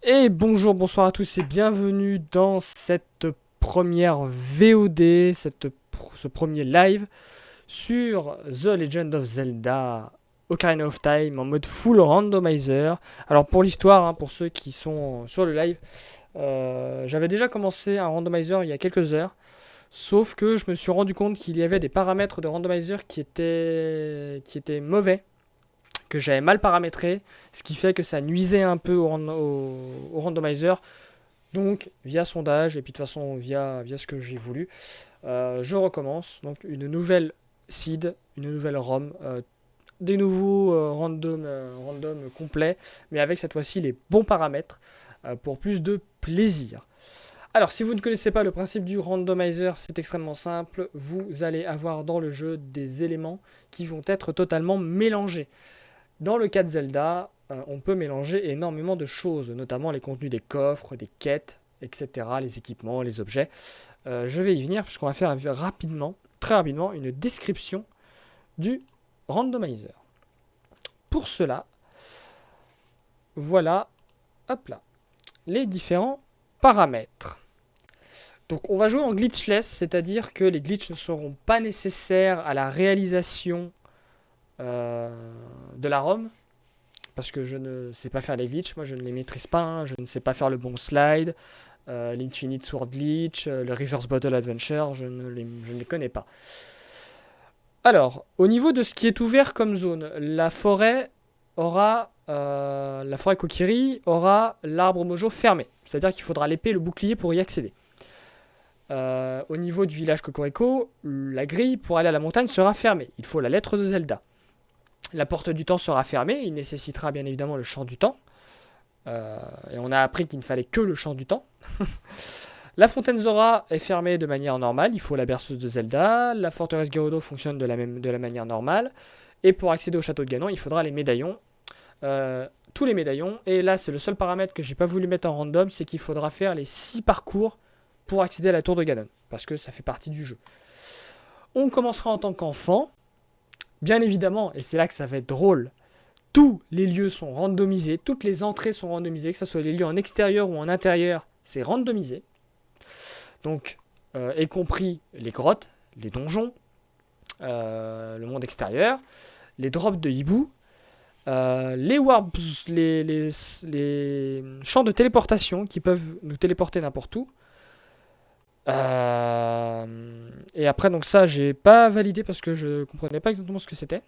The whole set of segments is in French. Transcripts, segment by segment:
Et bonjour, bonsoir à tous et bienvenue dans cette première VOD, ce premier live sur The Legend of Zelda Ocarina of Time en mode full randomizer. Alors pour l'histoire, pour ceux qui sont sur le live, j'avais déjà commencé un randomizer il y a quelques heures, sauf que je me suis rendu compte qu'il y avait des paramètres de randomizer qui étaient mauvais, que j'avais mal paramétré, ce qui fait que ça nuisait un peu au randomizer. Donc, via sondage, et puis de toute façon, via ce que j'ai voulu, je recommence. Donc, une nouvelle seed, une nouvelle ROM, des nouveaux random complets, mais avec cette fois-ci les bons paramètres pour plus de plaisir. Alors, si vous ne connaissez pas le principe du randomizer, c'est extrêmement simple. Vous allez avoir dans le jeu des éléments qui vont être totalement mélangés. Dans le cas de Zelda, on peut mélanger énormément de choses, notamment les contenus des coffres, des quêtes, etc., les équipements, les objets. Je vais y venir puisqu'on va faire rapidement, très rapidement, une description du randomizer. Pour cela, voilà, hop là, les différents paramètres. Donc on va jouer en glitchless, c'est-à-dire que les glitches ne seront pas nécessaires à la réalisation de la ROM, parce que je ne sais pas faire les glitches, moi je ne les maîtrise pas, je ne sais pas faire le bon slide, l'Infinite Sword Glitch, le Reverse Bottle Adventure, je ne les connais pas. Alors, au niveau de ce qui est ouvert comme zone, la forêt Kokiri aura l'arbre Mojo fermé, c'est-à-dire qu'il faudra l'épée et le bouclier pour y accéder. Au niveau du village Kokoriko, la grille pour aller à la montagne sera fermée, il faut la lettre de Zelda. La porte du temps sera fermée, il nécessitera bien évidemment le champ du temps. Et on a appris qu'il ne fallait que le champ du temps. La fontaine Zora est fermée de manière normale, il faut la berceuse de Zelda. La forteresse Gerudo fonctionne de la manière normale. Et pour accéder au château de Ganon, il faudra les médaillons. Tous les médaillons. Et là, c'est le seul paramètre que j'ai pas voulu mettre en random, c'est qu'il faudra faire les 6 parcours pour accéder à la tour de Ganon. Parce que ça fait partie du jeu. On commencera en tant qu'enfant. Bien évidemment, et c'est là que ça va être drôle, tous les lieux sont randomisés, toutes les entrées sont randomisées, que ce soit les lieux en extérieur ou en intérieur, c'est randomisé. Donc, y compris les grottes, les donjons, le monde extérieur, les drops de hibou, les warps, les champs de téléportation qui peuvent nous téléporter n'importe où. Et après, donc ça, j'ai pas validé parce que je comprenais pas exactement ce que c'était.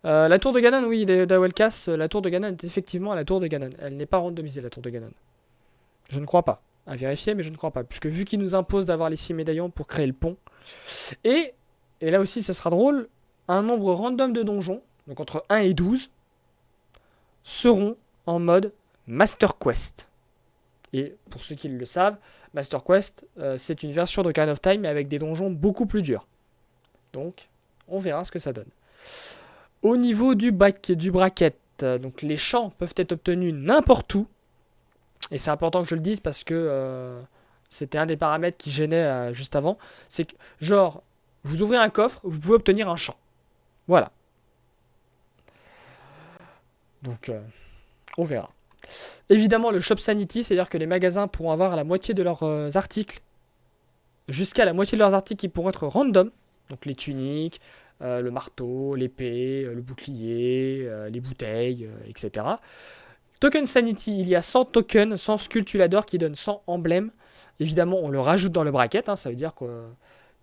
La tour de Ganon, oui, d'Awelkas, la tour de Ganon est effectivement à la tour de Ganon. Elle n'est pas randomisée, la tour de Ganon. Je ne crois pas. À vérifier, mais je ne crois pas. Puisque vu qu'il nous impose d'avoir les 6 médaillons pour créer le pont. Et là aussi, ce sera drôle, un nombre random de donjons, donc entre 1 et 12, seront en mode Master Quest. Et pour ceux qui le savent, Master Quest, c'est une version d'Ocarina of Time, mais avec des donjons beaucoup plus durs. Donc, on verra ce que ça donne. Au niveau du bracket, donc les champs peuvent être obtenus n'importe où. Et c'est important que je le dise parce que c'était un des paramètres qui gênait juste avant. C'est que, genre, vous ouvrez un coffre, vous pouvez obtenir un champ. Voilà. Donc, on verra. Évidemment, le Shop Sanity, c'est-à-dire que les magasins pourront avoir la moitié de leurs articles, jusqu'à la moitié de leurs articles qui pourront être random. Donc les tuniques, le marteau, l'épée, le bouclier, les bouteilles, etc. Token Sanity, il y a 100 tokens, 100 sculptuladors qui donnent 100 emblèmes. Évidemment, on le rajoute dans le bracket, ça veut dire que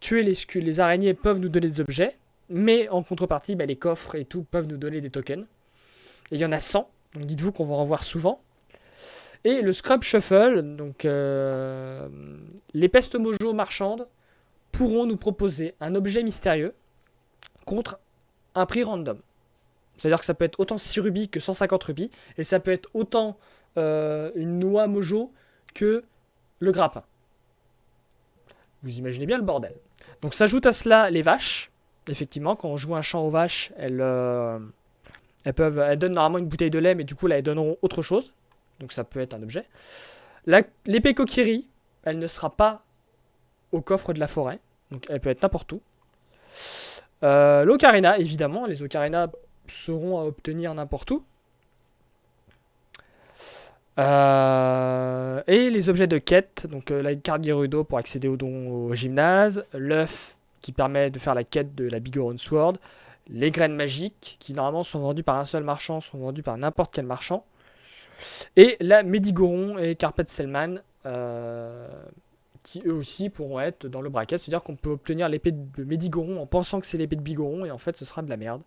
tuer les araignées peuvent nous donner des objets, mais en contrepartie, les coffres et tout peuvent nous donner des tokens. Et il y en a 100, donc dites-vous qu'on va en voir souvent. Et le Scrub Shuffle, donc les pestes mojo marchandes pourront nous proposer un objet mystérieux contre un prix random. C'est-à-dire que ça peut être autant 6 rubis que 150 rubis, et ça peut être autant une noix mojo que le grappin. Vous imaginez bien le bordel. Donc s'ajoute à cela les vaches. Effectivement, quand on joue un champ aux vaches, elles donnent normalement une bouteille de lait, mais du coup là elles donneront autre chose. Donc ça peut être un objet. L'épée Kokiri, elle ne sera pas au coffre de la forêt. Donc elle peut être n'importe où. L'ocarina, évidemment, les ocarinas seront à obtenir n'importe où. Et les objets de quête, donc la carte Gerudo pour accéder au don au gymnase, l'œuf qui permet de faire la quête de la Biggoron Sword, les graines magiques qui normalement sont vendues par un seul marchand, sont vendues par n'importe quel marchand, et la Médigoron et Carpet Sellman qui eux aussi pourront être dans le bracket, c'est-à-dire qu'on peut obtenir l'épée de Médigoron en pensant que c'est l'épée de Bigoron et en fait ce sera de la merde.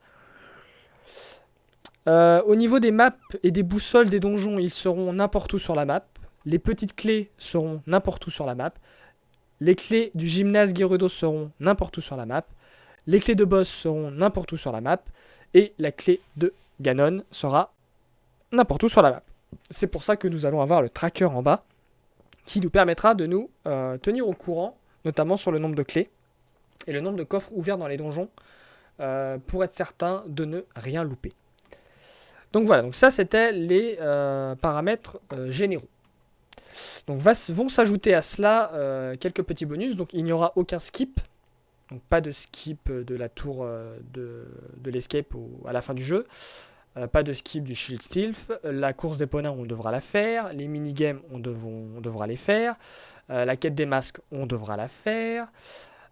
Au niveau des maps et des boussoles des donjons, ils seront n'importe où sur la map. Les petites clés seront n'importe où sur la map. Les clés du gymnase Gerudo seront n'importe où sur la map. Les clés de boss seront n'importe où sur la map. Et la clé de Ganon sera n'importe où sur la map. C'est pour ça que nous allons avoir le tracker en bas qui nous permettra de nous tenir au courant, notamment sur le nombre de clés et le nombre de coffres ouverts dans les donjons pour être certain de ne rien louper. Donc voilà, donc ça c'était les paramètres généraux. Donc vont s'ajouter à cela quelques petits bonus. Donc il n'y aura aucun skip. Donc pas de skip de la tour de l'escape à la fin du jeu. Pas de skip du shield stealth. La course des poneys on devra la faire. Les minigames on devra les faire. La quête des masques on devra la faire.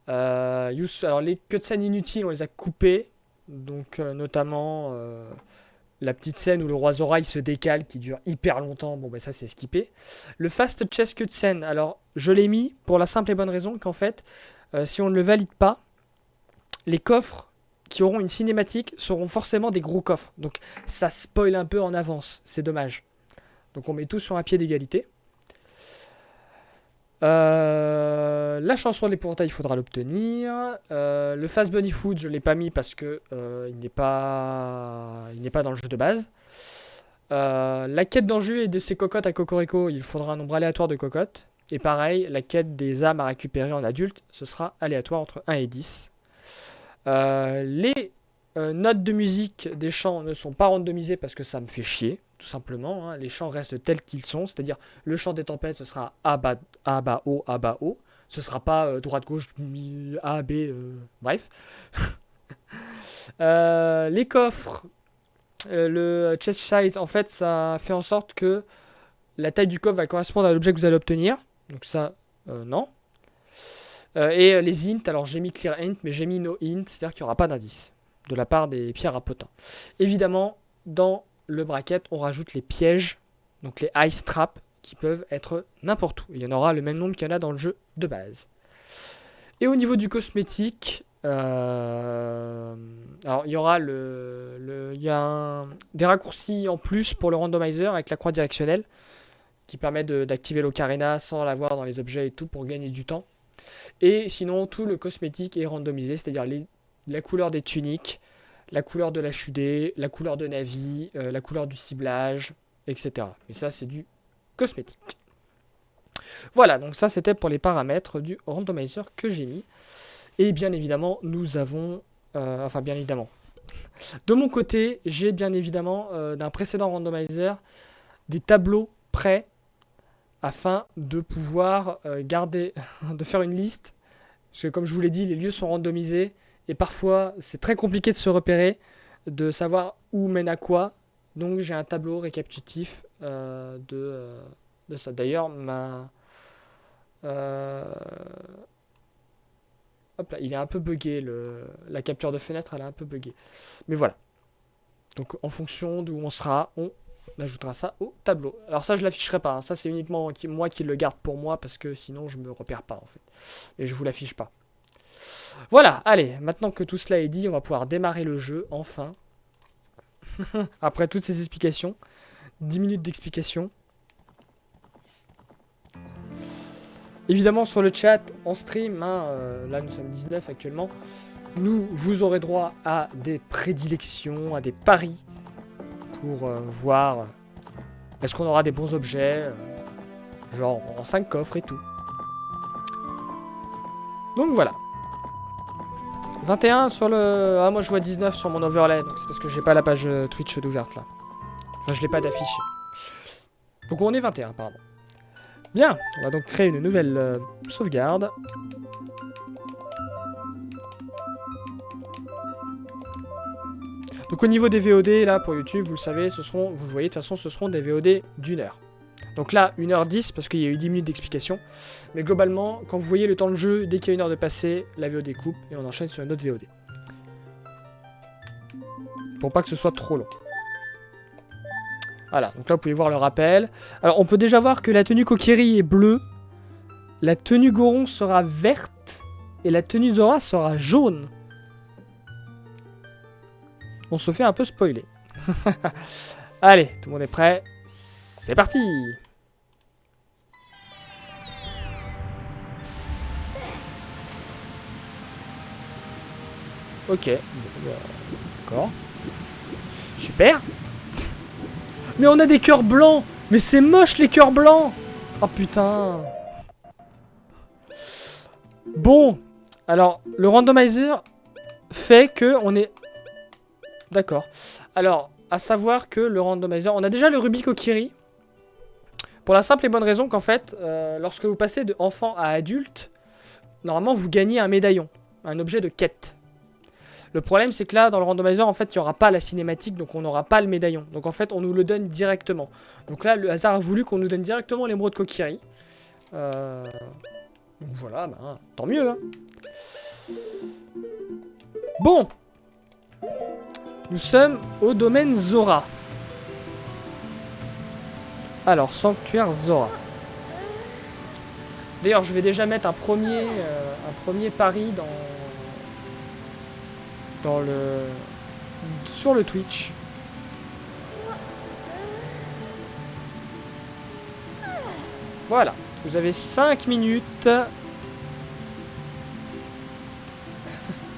Alors les cutscenes inutiles on les a coupées. Donc notamment... la petite scène où le roi Zora il se décale qui dure hyper longtemps, bon ben ça c'est skippé. Le fast chess cutscene, alors je l'ai mis pour la simple et bonne raison qu'en fait, si on ne le valide pas, les coffres qui auront une cinématique seront forcément des gros coffres. Donc ça spoil un peu en avance, c'est dommage. Donc on met tout sur un pied d'égalité. La chanson de l'épouvantail, il faudra l'obtenir. Le Fast Bunny Food, je ne l'ai pas mis parce que il n'est pas dans le jeu de base. La quête d'Anjou et de ses cocottes à Cocorico, il faudra un nombre aléatoire de cocottes. Et pareil, la quête des âmes à récupérer en adulte, ce sera aléatoire entre 1 et 10. Les notes de musique des chants ne sont pas randomisées parce que ça me fait chier, tout simplement. Hein. Les chants restent tels qu'ils sont, c'est-à-dire le chant des tempêtes, ce sera A, bas, O, A, bas, O. Ce sera pas droite, gauche, A, B, bref. Les coffres, le chest size, en fait, ça fait en sorte que la taille du coffre va correspondre à l'objet que vous allez obtenir. Donc ça, non. Et les int, alors j'ai mis clear int, mais j'ai mis no int, c'est-à-dire qu'il n'y aura pas d'indice de la part des pierres à potins. Évidemment, dans le bracket, on rajoute les pièges, donc les ice traps, qui peuvent être n'importe où. Il y en aura le même nombre qu'il y en a dans le jeu de base. Et au niveau du cosmétique, alors il y aura des raccourcis en plus pour le randomizer avec la croix directionnelle, qui permet d'activer l'ocarina sans l'avoir dans les objets et tout pour gagner du temps. Et sinon, tout le cosmétique est randomisé, c'est-à-dire la couleur des tuniques, la couleur de la HUD, la couleur de Navi, la couleur du ciblage, etc. Et ça, c'est du cosmétique. Voilà, donc ça, c'était pour les paramètres du randomizer que j'ai mis. Et bien évidemment, nous avons... bien évidemment. De mon côté, j'ai bien évidemment, d'un précédent randomizer, des tableaux prêts afin de pouvoir de faire une liste. Parce que comme je vous l'ai dit, les lieux sont randomisés et parfois c'est très compliqué de se repérer, de savoir où mène à quoi. Donc j'ai un tableau récapitulatif de ça. D'ailleurs, hop là, il est un peu buggé, la capture de fenêtre elle est un peu buggée. Mais voilà. Donc en fonction d'où on sera, on ajoutera ça au tableau. Alors ça je l'afficherai pas, hein. Ça c'est uniquement moi qui le garde pour moi parce que sinon je me repère pas en fait. Et je vous l'affiche pas. Voilà, allez, maintenant que tout cela est dit, on va pouvoir démarrer le jeu, enfin. Après toutes ces explications. 10 minutes d'explication. Évidemment sur le chat, en stream, hein, là nous sommes 19 actuellement, vous aurez droit à des prédilections, à des paris pour voir est-ce qu'on aura des bons objets, genre en 5 coffres et tout. Donc voilà. 21 sur le... Ah moi je vois 19 sur mon overlay, donc c'est parce que j'ai pas la page Twitch d'ouverte là. Enfin je l'ai pas d'affiche. Donc on est 21 pardon. Bien, on va donc créer une nouvelle sauvegarde. Donc au niveau des VOD là pour YouTube, vous le savez, vous le voyez de toute façon, ce seront des VOD d'1 heure. Donc là, 1h10 parce qu'il y a eu 10 minutes d'explication. Mais globalement, quand vous voyez le temps de jeu, dès qu'il y a 1 heure de passé, la VOD coupe et on enchaîne sur une autre VOD. Pour pas que ce soit trop long. Voilà, donc là vous pouvez voir le rappel. Alors on peut déjà voir que la tenue Kokiri est bleue. La tenue Goron sera verte. Et la tenue Zora sera jaune. On se fait un peu spoiler. Allez, tout le monde est prêt. C'est parti! Ok, d'accord. Super. Mais on a des cœurs blancs. Mais c'est moche les cœurs blancs. Oh putain. Bon. Alors, le randomizer fait que on est... D'accord. Alors, à savoir que le randomizer... On a déjà le Rubik Kokiri. Pour la simple et bonne raison qu'en fait, lorsque vous passez de enfant à adulte, normalement vous gagnez un médaillon. Un objet de quête. Le problème, c'est que là, dans le randomizer, en fait, il n'y aura pas la cinématique, donc on n'aura pas le médaillon. Donc en fait, on nous le donne directement. Donc là, le hasard a voulu qu'on nous donne directement l'émeraude Kokiri. Donc voilà, bah, tant mieux. Hein. Bon. Nous sommes au domaine Zora. Alors, sanctuaire Zora. D'ailleurs, je vais déjà mettre un premier pari sur le Twitch. Voilà, vous avez 5 minutes.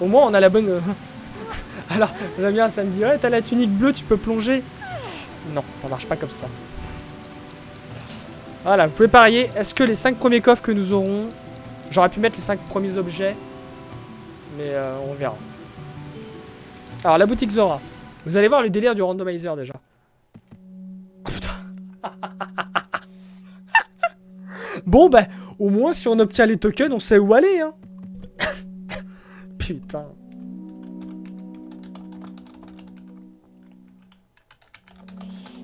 Au moins on a la bonne... Alors, j'aime bien, ça me dit, ouais, t'as la tunique bleue, tu peux plonger. Non, ça marche pas comme ça. Voilà, vous pouvez parier. Est-ce que les 5 premiers coffres que nous aurons... J'aurais pu mettre les 5 premiers objets. Mais on verra. Alors, la boutique Zora. Vous allez voir le délire du randomizer déjà. Oh putain. Bon, bah, au moins, si on obtient les tokens, on sait où aller, hein. Putain.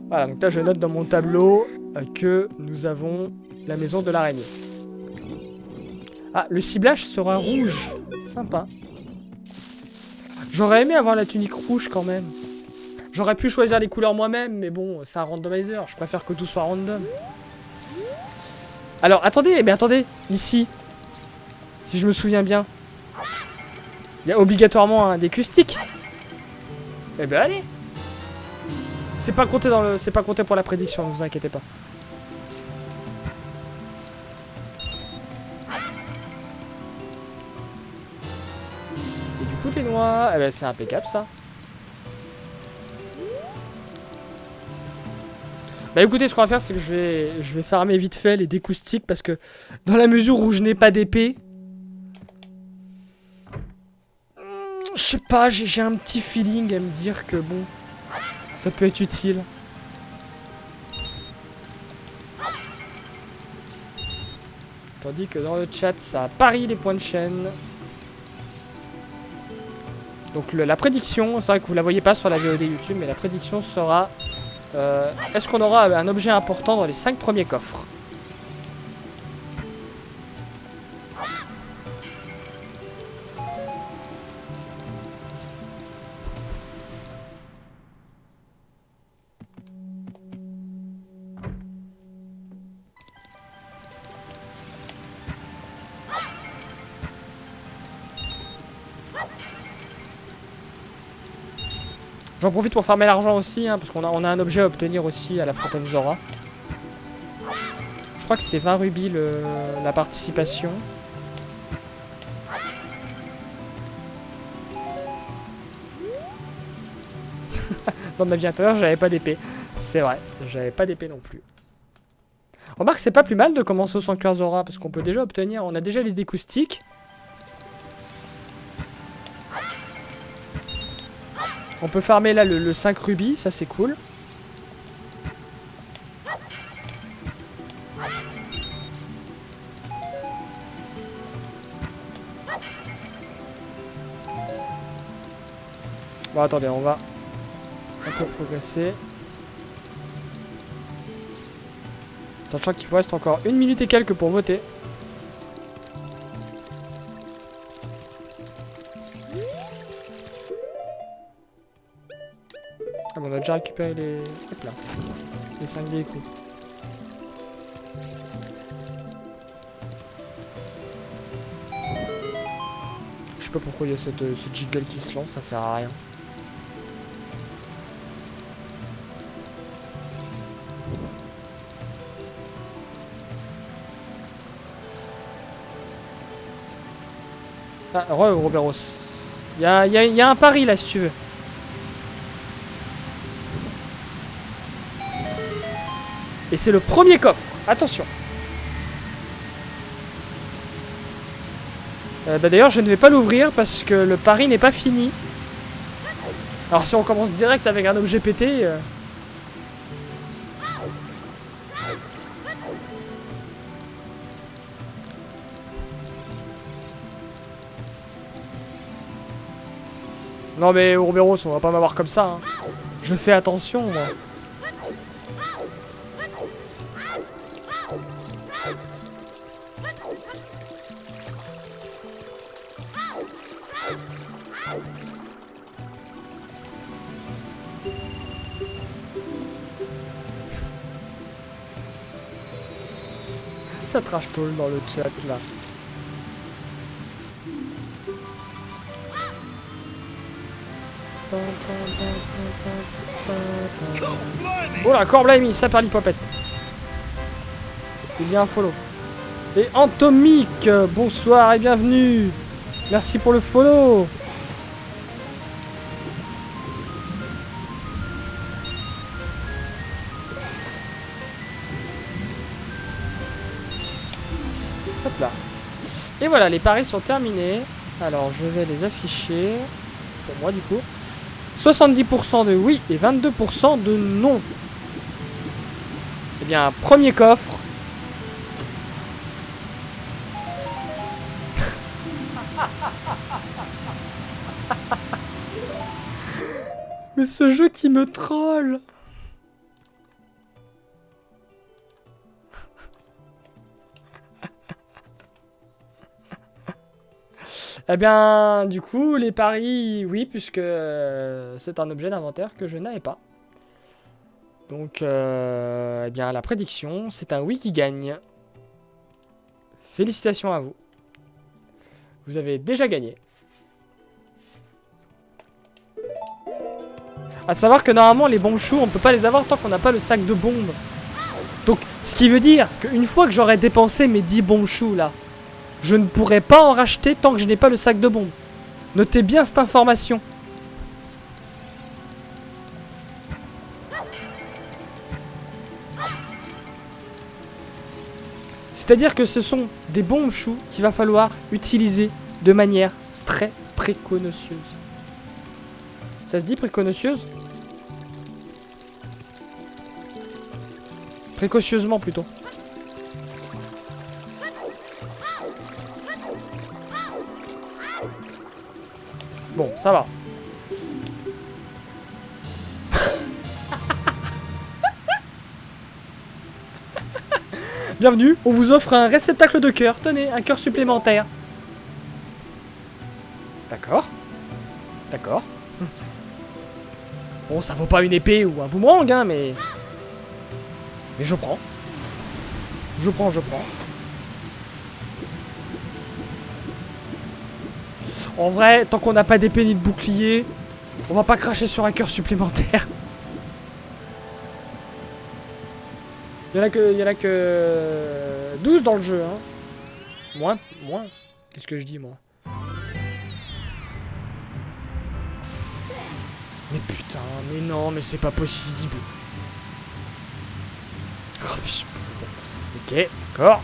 Voilà, donc là, je note dans mon tableau que nous avons la maison de l'araignée. Ah, le ciblage sera rouge. Sympa. J'aurais aimé avoir la tunique rouge quand même. J'aurais pu choisir les couleurs moi-même, mais bon, c'est un randomizer. Je préfère que tout soit random. Alors, attendez, mais attendez. Ici, si je me souviens bien, il y a obligatoirement un décaustique. Eh ben allez. C'est pas compté dans le... C'est pas compté pour la prédiction, ne vous inquiétez pas. Et du coup, les noix... Eh ben, c'est impeccable, ça. Bah écoutez, ce qu'on va faire, c'est que je vais farmer vite fait les découstiques, parce que dans la mesure où je n'ai pas d'épée... Je sais pas, j'ai un petit feeling à me dire que bon... Ça peut être utile. Tandis que dans le chat, ça parie les points de chaîne. Donc la prédiction, c'est vrai que vous la voyez pas sur la VOD YouTube, mais la prédiction sera... est-ce qu'on aura un objet important dans les 5 premiers coffres? J'en profite pour farmer l'argent aussi, hein, parce qu'on a un objet à obtenir aussi à la fontaine Zora. Je crois que c'est 20 rubis la participation. Dans ma vie intérieure, j'avais pas d'épée. C'est vrai, j'avais pas d'épée non plus. Remarque, c'est pas plus mal de commencer au sanctuaire Zora, parce qu'on peut déjà obtenir... On a déjà les découstiques. On peut farmer là le 5 rubis, ça c'est cool. Bon attendez, on va un peu progresser. Sachant qu'il vous reste encore 1 minute et quelques pour voter. Ah bon, on a déjà récupéré les... Hop là. Les 5 véhicules. Je sais pas pourquoi il y a ce jiggle qui se lance, ça sert à rien. Ah, Roberos. Il y a un pari là si tu veux. Et c'est le premier coffre. Attention. Bah d'ailleurs, je ne vais pas l'ouvrir parce que le pari n'est pas fini. Alors si on commence direct avec un objet pété... Non mais Ouroboros, on va pas m'avoir comme ça. Hein. Je fais attention, moi. Ça trash talk dans le chat là. Oh la Corblammy, ça par l'hypopète. Il y a un follow. Et Antomique, bonsoir et bienvenue. Merci pour le follow. Hop là. Et voilà, les paris sont terminés. Alors je vais les afficher. Pour moi du coup. 70% de oui et 22% de non. Eh bien, premier coffre. Mais ce jeu qui me troll. Eh bien, du coup, les paris, oui, puisque c'est un objet d'inventaire que je n'avais pas. Donc, eh bien, la prédiction, c'est un oui qui gagne. Félicitations à vous. Vous avez déjà gagné. À savoir que normalement, les bombes choux, on peut pas les avoir tant qu'on n'a pas le sac de bombes. Donc, ce qui veut dire qu'une fois que j'aurai dépensé mes 10 bombes choux là, je ne pourrai pas en racheter tant que je n'ai pas le sac de bombes. Notez bien cette information. C'est-à-dire que ce sont des bombes choux qu'il va falloir utiliser de manière très précautionneuse. Ça se dit précautionneuse? Précautionneusement plutôt. Bon, ça va. Bienvenue, on vous offre un réceptacle de cœur. Tenez, un cœur supplémentaire. D'accord. D'accord. Bon, ça vaut pas une épée ou un boomerang, hein, mais... Mais je prends. Je prends. En vrai, tant qu'on n'a pas d'épée ni de bouclier, on va pas cracher sur un cœur supplémentaire. Il y en a que 12 dans le jeu, hein. Moins. Qu'est-ce que je dis, moi? Mais putain, mais non, mais c'est pas possible. Oh, ok, d'accord.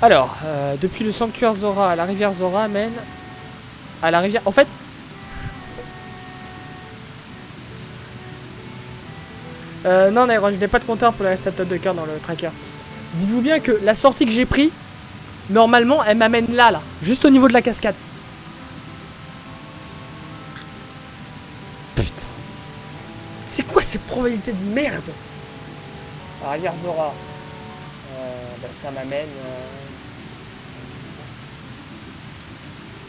Alors, depuis le sanctuaire Zora à la rivière Zora mène à la rivière... En fait... non, Nairon, je n'ai pas de compteur pour le réceptacle de cœur dans le tracker. Dites-vous bien que la sortie que j'ai prise, normalement, elle m'amène là, juste au niveau de la cascade. Putain. C'est quoi ces probabilités de merde? À la rivière Zora. Bah, ça m'amène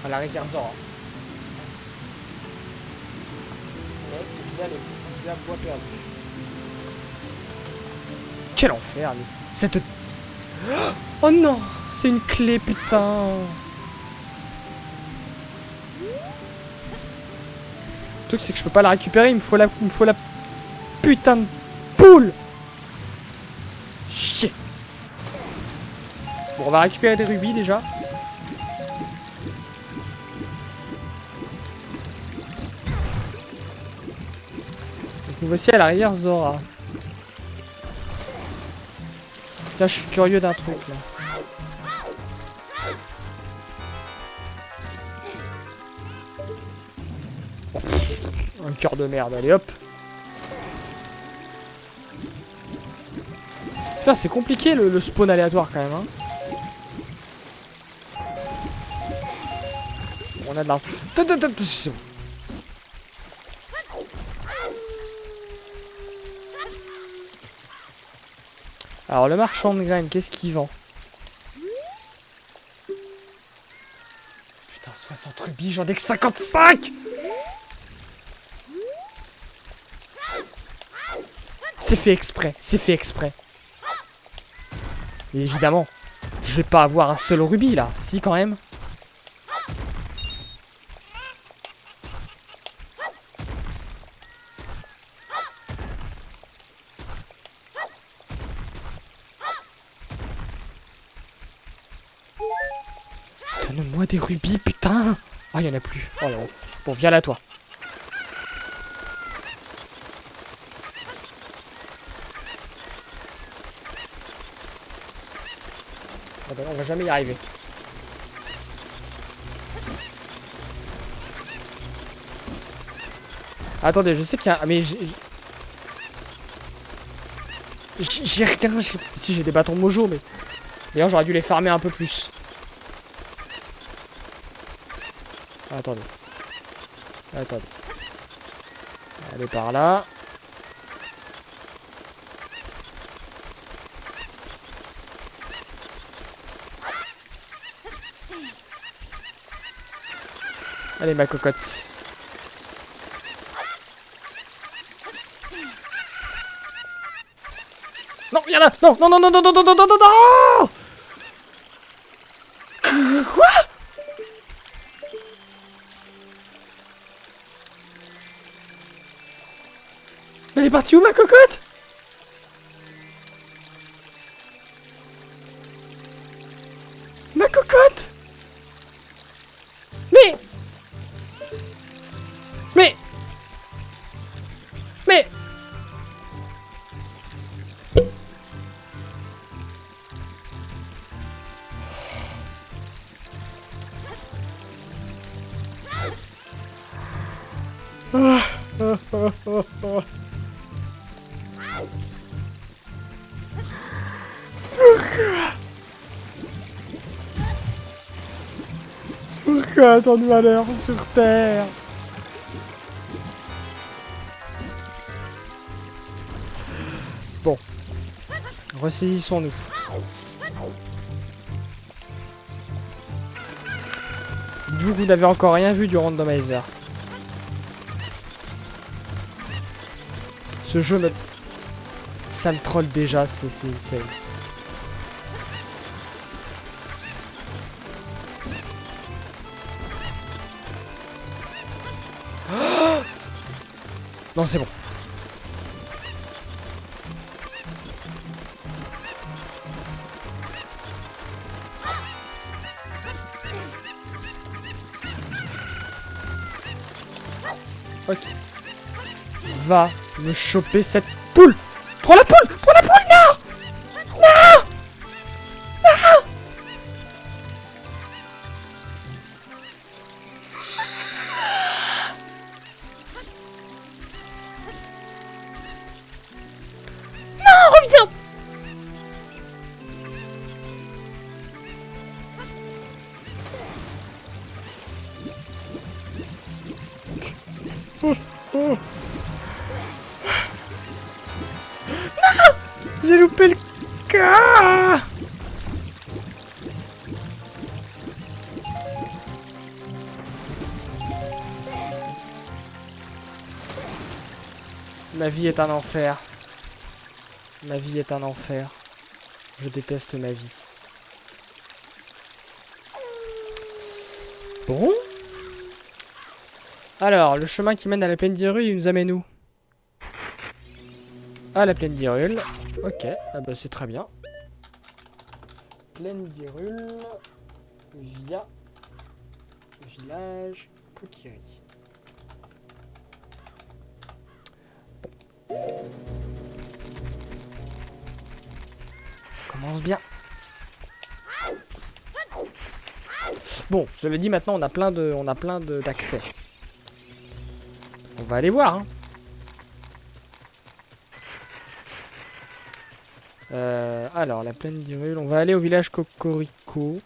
à la rivière Zora. Mais via bois perdu. Quel enfer, lui. Cette... Oh non, c'est une clé, putain. Le truc, c'est que je peux pas la récupérer. Il me faut la putain de poule. Chier. Bon, on va récupérer des rubis déjà. Donc, nous voici à la rivière Zora. Tiens, je suis curieux d'un truc là. Un cœur de merde, allez hop. Putain, c'est compliqué le spawn aléatoire quand même. Hein. On a de l'argent. Alors, le marchand de graines, qu'est-ce qu'il vend? Putain, 60 rubis, j'en ai que 55! C'est fait exprès, c'est fait exprès. Et évidemment, je vais pas avoir un seul rubis là. Si, quand même. Donne-moi des rubis, putain! Ah, il y en a plus. Oh là là. Bon, viens là, toi. On va jamais y arriver. Attendez, je sais qu'il y a... Mais j'ai rien... Si, j'ai des bâtons mojo, mais... D'ailleurs, j'aurais dû les farmer un peu plus. Ah, attendez. Attendez. Allez, par là. Allez, ma cocotte. Non, viens là. Non, non, non, non, non, non, non, non, non, non, non. Quoi? Elle est partie où, ma cocotte? Ma cocotte? Mais... Pourquoi tant de malheur sur Terre? Bon. Ressaisissons-nous. Dites-vous que vous n'avez encore rien vu du randomizer. Ce jeu me... Ça me troll déjà, c'est insane. Non, c'est bon. Ok. Va me choper cette poule. Prends la poule. Prends la poule. Non. Non. Non. Non, reviens. J'ai loupé le cas. Ma vie est un enfer. Ma vie est un enfer. Je déteste ma vie. Bon. Alors, le chemin qui mène à la plaine d'Hyrule, il nous amène où? À la plaine d'Hyrule. Ok, ah bah c'est très bien. Plaine d'Hyrule via village Kokiri. Ça commence bien. Bon, cela dit, maintenant on a plein d'accès. On va aller voir. Hein. Alors, la plaine d'Hyrule, on va aller au village Cocorico.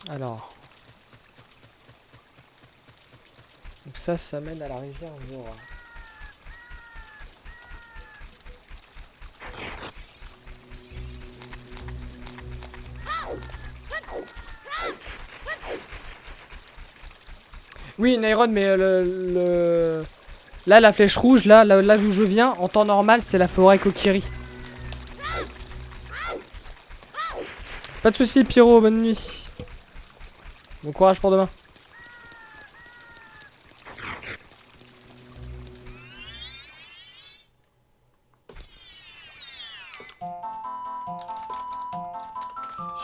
Alors. Donc ça mène à la rivière Zora. Oui, Nairon, mais là, la flèche rouge, là où je viens, en temps normal, c'est la forêt Kokiri. Pas de soucis, Pyro, bonne nuit. Bon courage pour demain.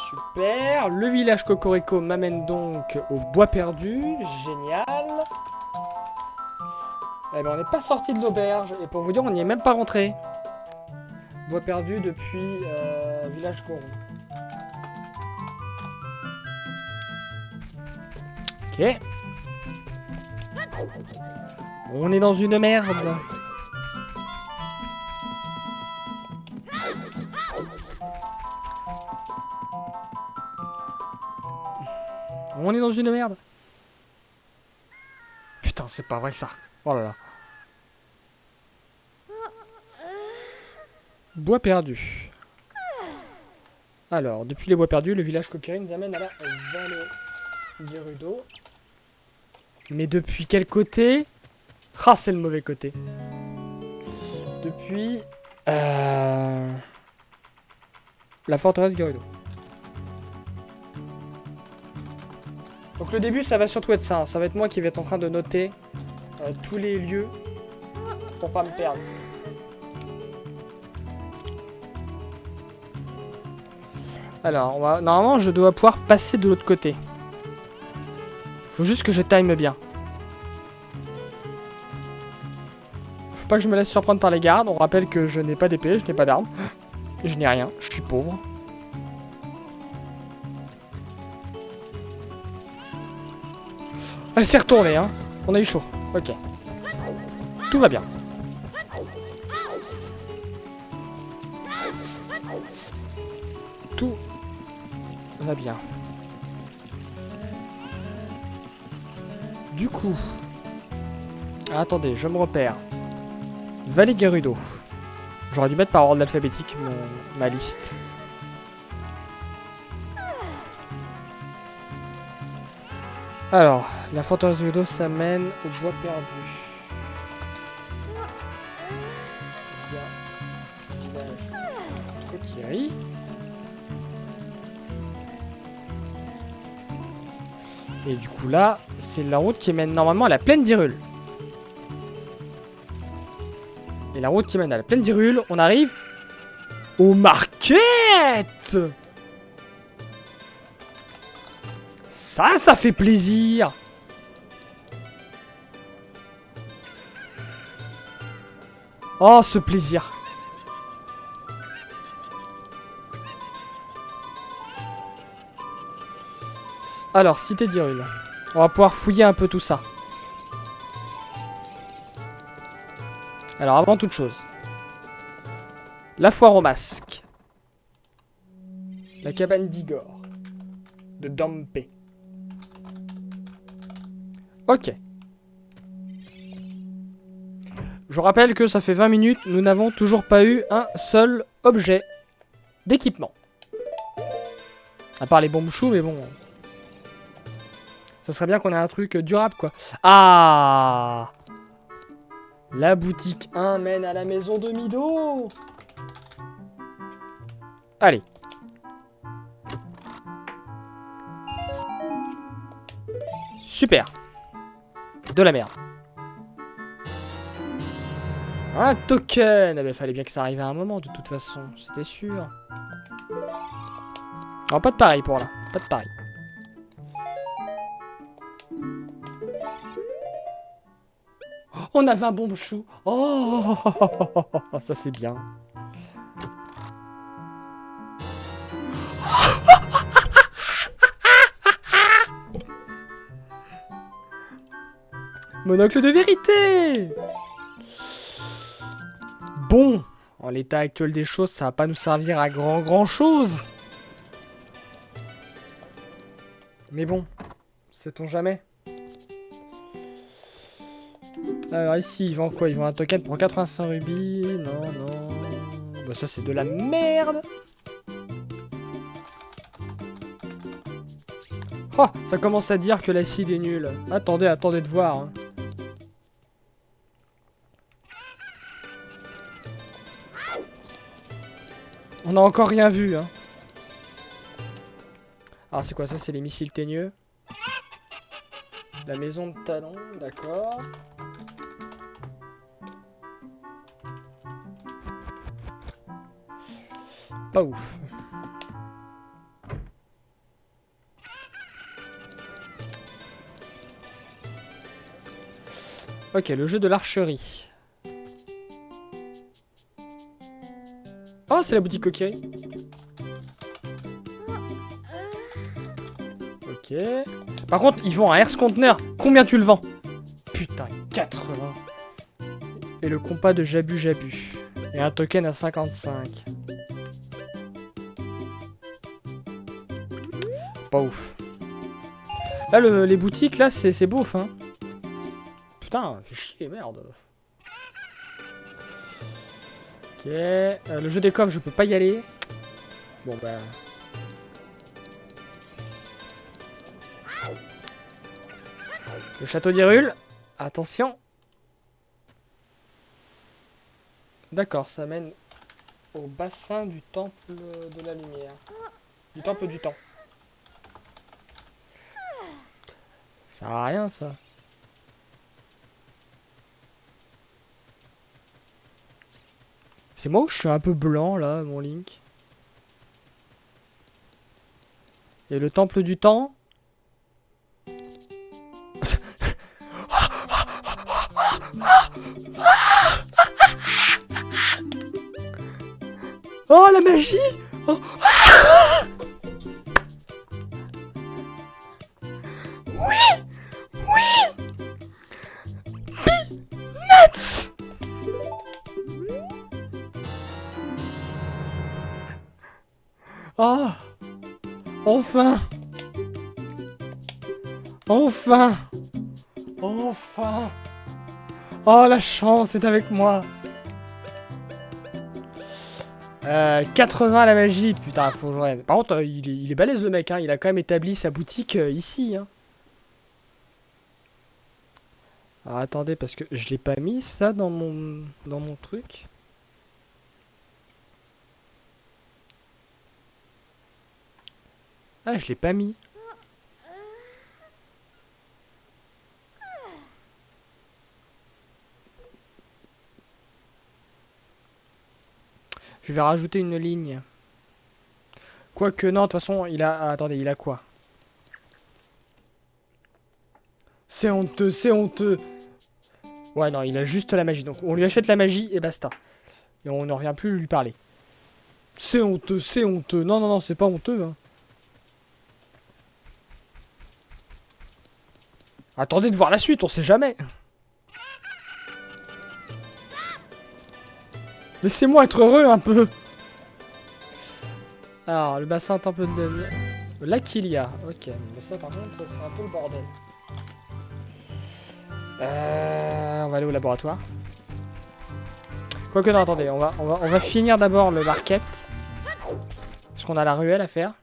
Super, le village Cocorico m'amène donc au bois perdu, génial. Eh ben on n'est pas sorti de l'auberge, et pour vous dire, on n'y est même pas rentré. Bois perdu depuis village Goron. Ok. On est dans une merde. On est dans une merde. Putain, c'est pas vrai que ça. Oh là là. Bois perdu. Alors, depuis les bois perdus, le village Kokiri nous amène à la vallée d'Gerudo. Mais depuis quel côté? Ah, c'est le mauvais côté. Depuis... la forteresse Gerudo. Donc le début, ça va surtout être ça. Hein. Ça va être moi qui vais être en train de noter tous les lieux pour pas me perdre. Alors, normalement, je dois pouvoir passer de l'autre côté. Faut juste que je time bien. Faut pas que je me laisse surprendre par les gardes. On rappelle que je n'ai pas d'épée, je n'ai pas d'arme. Je n'ai rien, je suis pauvre. Elle s'est retournée, hein. On a eu chaud. Ok. Tout va bien. Tout va bien. Du coup... attendez, je me repère. Vallée Gerudo. J'aurais dû mettre par ordre alphabétique ma liste. Alors, la forteresse de Gerudo s'amène au bois perdu. Il y a Kokiri. Et du coup là, c'est la route qui mène normalement à la plaine d'Hyrule. Et la route qui mène à la plaine d'Hyrule, on arrive aux marquettes. Ça fait plaisir. Oh, ce plaisir. Alors, cité d'Hyrule. On va pouvoir fouiller un peu tout ça. Alors, avant toute chose. La foire au masque. La cabane d'Igor. De Dampé. Ok. Je rappelle que ça fait 20 minutes, nous n'avons toujours pas eu un seul objet d'équipement. À part les bombes choux, mais bon. Ça serait bien qu'on ait un truc durable, quoi. Ah! La boutique 1 mène à la maison de Mido. Allez. Super. De la merde. Un token. Ah bah, fallait bien que ça arrive à un moment, de toute façon. C'était sûr. Oh, pas de pareil pour là. Pas de pareil. On avait un bombe chou. Oh, ça c'est bien. Monocle de vérité. Bon, en l'état actuel des choses, ça va pas nous servir à grand chose. Mais bon, sait-on jamais. Alors ici, ils vendent quoi? Ils vendent un token pour 85 rubis. Non, non. Bah ça c'est de la merde. Oh, ça commence à dire que l'acide est nul. Attendez, attendez de voir. Hein. On n'a encore rien vu. Hein. Alors c'est quoi ça? C'est les missiles teigneux. La maison de talon, d'accord. Pas ouf. Ok, le jeu de l'archerie. Oh, c'est la boutique coquillerie. Ok. Par contre, ils vendent un Hearth Container. Combien tu le vends? Putain, 80. Et le compas de Jabu Jabu. Et un token à 55. Pas ouf. Là, les boutiques, là, c'est beauf, hein. Putain, fais chier, merde. Ok. Le jeu des coffres, je peux pas y aller. Bon, bah... Le château d'Hyrule. Attention. D'accord, ça mène au bassin du temple de la lumière. Du temple du temps. Ça sert à rien, ça. C'est moi ou je suis un peu blanc, là, mon Link? Et le temple du temps? Oh, la magie! Oh. Oui! Oui! Peanuts! Oh! Enfin! Enfin! Enfin! Oh, la chance est avec moi! 80 la magie, putain, faut que je regarde. Par contre, il est balèze le mec, hein. Il a quand même établi sa boutique ici. Hein. Alors attendez, parce que je l'ai pas mis ça dans mon truc. Ah, je l'ai pas mis. Je vais rajouter une ligne. Quoique, non, de toute façon, il a... Ah, attendez, il a quoi? C'est honteux, c'est honteux. Ouais, non, il a juste la magie. Donc, on lui achète la magie et basta. Et on ne revient plus lui parler. C'est honteux, c'est honteux. Non, non, non, c'est pas honteux. Hein. Attendez de voir la suite, on sait jamais. Laissez-moi être heureux un peu. Alors, le bassin temple de... Là qu'il y a. Ok, mais ça par contre, c'est un peu le bordel. On va aller au laboratoire. Quoique non, attendez, on va finir d'abord le market. Parce qu'on a la ruelle à faire.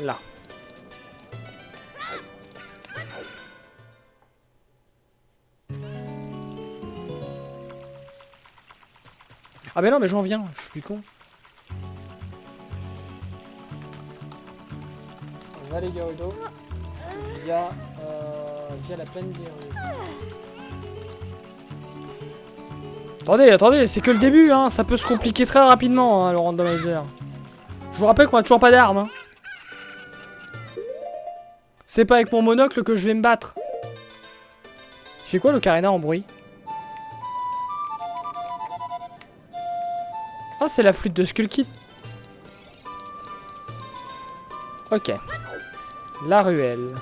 Là. Ah mais non, mais j'en viens, je suis con. Vallée Gerudo via la plaine Gerudo. Attendez, c'est que le début, hein. Ça peut se compliquer très rapidement, hein, le randomizer. Je vous rappelle qu'on a toujours pas d'armes. Hein. C'est pas avec mon monocle que je vais me battre. Il fait quoi l'ocarina en bruit? Ah, c'est la flûte de Skull Kid. Ok. La ruelle.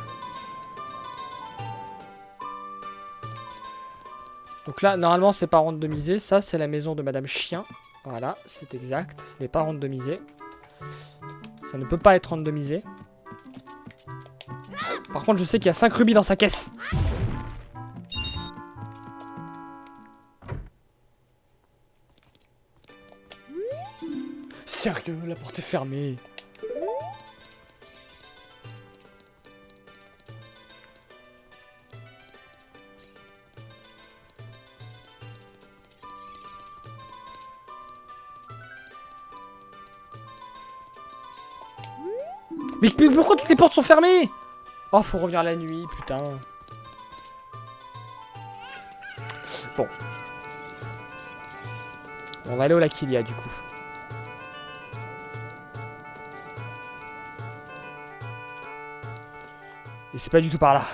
Donc là, normalement, c'est pas randomisé. Ça, c'est la maison de Madame Chien. Voilà, c'est exact. Ce n'est pas randomisé. Ça ne peut pas être randomisé. Par contre, je sais qu'il y a 5 rubis dans sa caisse. Sérieux, la porte est fermée. Mais pourquoi toutes les portes sont fermées? Oh, faut revenir la nuit, putain. Bon. On va aller au lac Ilia, du coup. Et c'est pas du tout par là.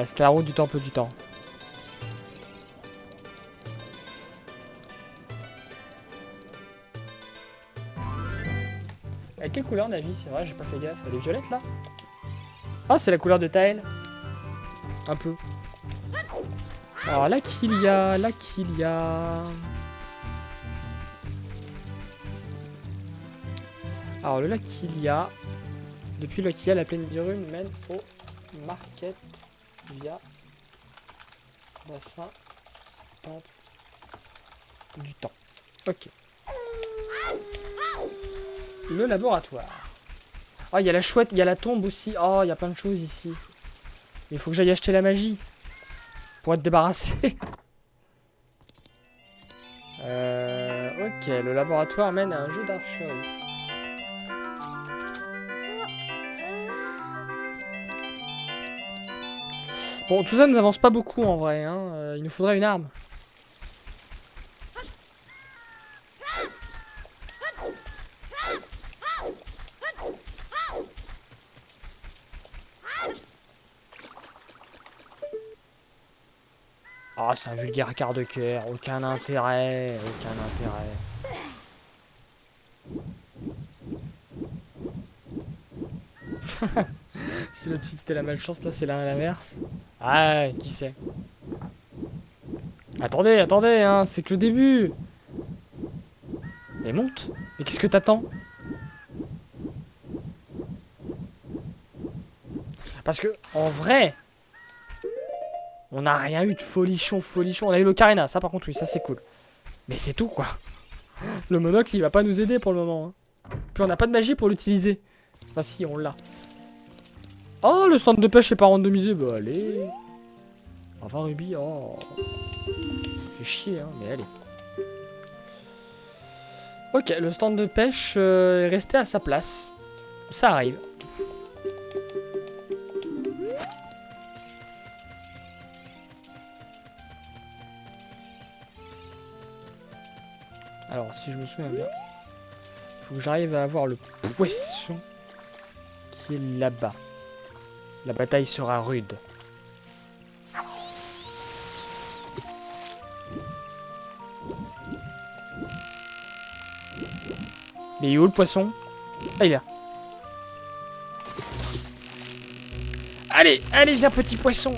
C'était la route du temple du temps. Elle est quelle couleur Navi? C'est vrai, j'ai pas fait gaffe. Elle est violette là? Ah, c'est la couleur de Taël. Un peu. Alors là qu'il y a, Alors le lac qu'il y a. Depuis le lac qu'il y a, la plaine d'Irune mène au market via bassin temple du temps. Ok. Le laboratoire. Oh, il y a la chouette, il y a la tombe aussi. Oh, il y a plein de choses ici. Il faut que j'aille acheter la magie. Pour être débarrassé. Ok, le laboratoire mène à un jeu d'archerie. Bon, tout ça ne nous avance pas beaucoup en vrai. Hein. Il nous faudrait une arme. Ah, c'est un vulgaire quart de cœur. Aucun intérêt. Aucun intérêt. Si l'autre site c'était la malchance, là c'est l'inverse. Ah, qui sait. Attendez, hein, c'est que le début. Mais monte. Mais qu'est-ce que t'attends? Parce que, en vrai, on n'a rien eu de folichon. On a eu l'ocarina, ça par contre, oui, ça c'est cool. Mais c'est tout, quoi. Le monocle, il va pas nous aider pour le moment. Hein. Puis on n'a pas de magie pour l'utiliser. Enfin, si, on l'a. Oh, le stand de pêche est pas randomisé. Bah, allez. 20 rubis, oh. Fait chier, hein, mais allez. Ok, le stand de pêche est resté à sa place. Ça arrive. Alors, si je me souviens bien, il faut que j'arrive à avoir le poisson qui est là-bas. La bataille sera rude. Mais il est où le poisson? Ah, il est là. Allez, viens petit poisson.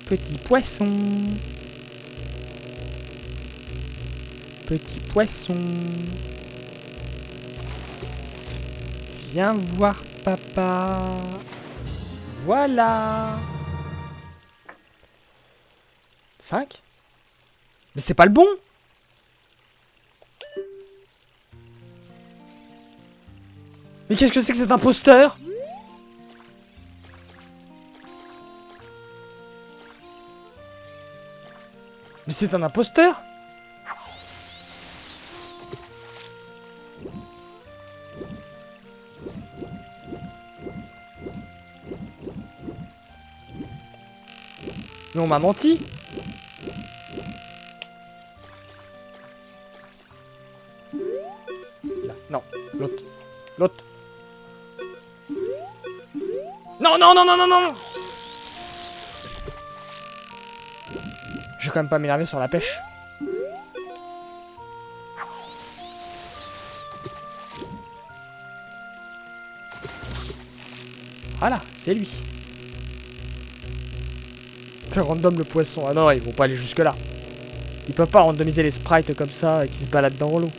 Petit poisson. petit poisson. Viens voir papa. Voilà. 5. Mais c'est pas le bon. Mais qu'est-ce que c'est que cet imposteur? Mais c'est un imposteur? Mais on m'a menti. Là, non, l'autre. L'autre. Non, non, non, non, non, non. Je vais quand même pas m'énerver sur la pêche. Voilà, c'est lui. C'est random le poisson. Ah non, ils vont pas aller jusque là. Ils peuvent pas randomiser les sprites comme ça qui se baladent dans l'eau.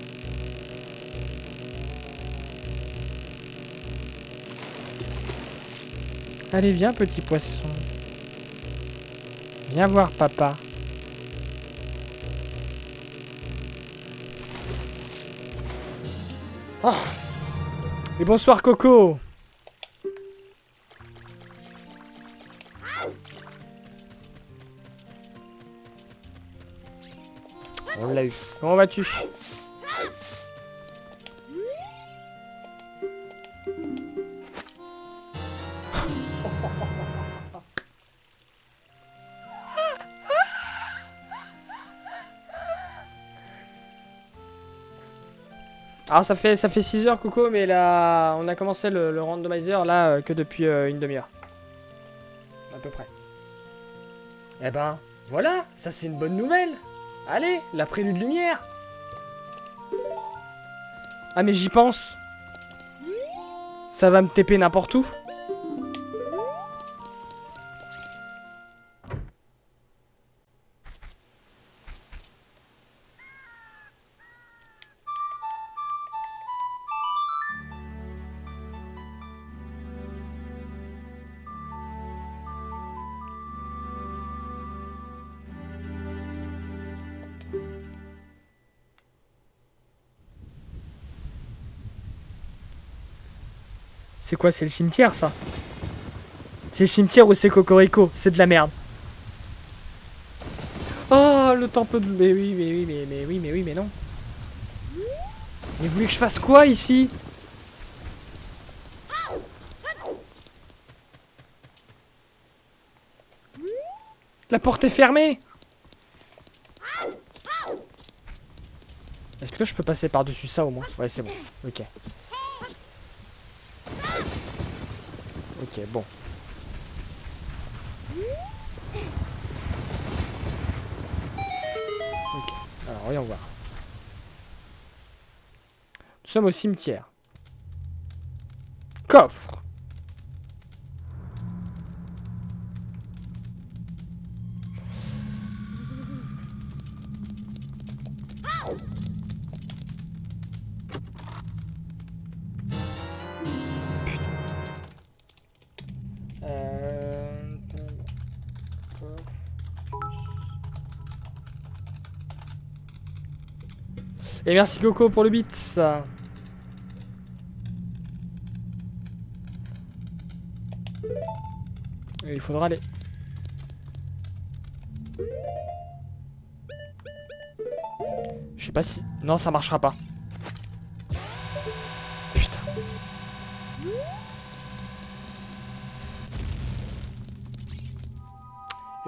Allez, viens, petit poisson. Viens voir papa. Oh. Et bonsoir Coco. On l'a eu. Comment vas-tu? Alors ça fait 6 heures Coco, mais là on a commencé le randomizer là que depuis une demi-heure. À peu près. Eh ben, voilà, ça c'est une bonne nouvelle. Allez, la prélude lumière. Ah mais j'y pense. Ça va me TP n'importe où. C'est quoi, c'est le cimetière ça? C'est le cimetière ou c'est Cocorico? C'est de la merde. Oh, le temple de... Mais oui, mais oui, mais oui, mais oui, mais non. Mais vous voulez que je fasse quoi ici? La porte est fermée. Est-ce que je peux passer par-dessus ça au moins? Ouais, c'est bon. Ok. Ok, bon. Ok, alors voyons voir. Nous sommes au cimetière. Coffre. Et merci Coco pour le beat. Et il faudra aller. Je sais pas si... Non, ça marchera pas. Putain.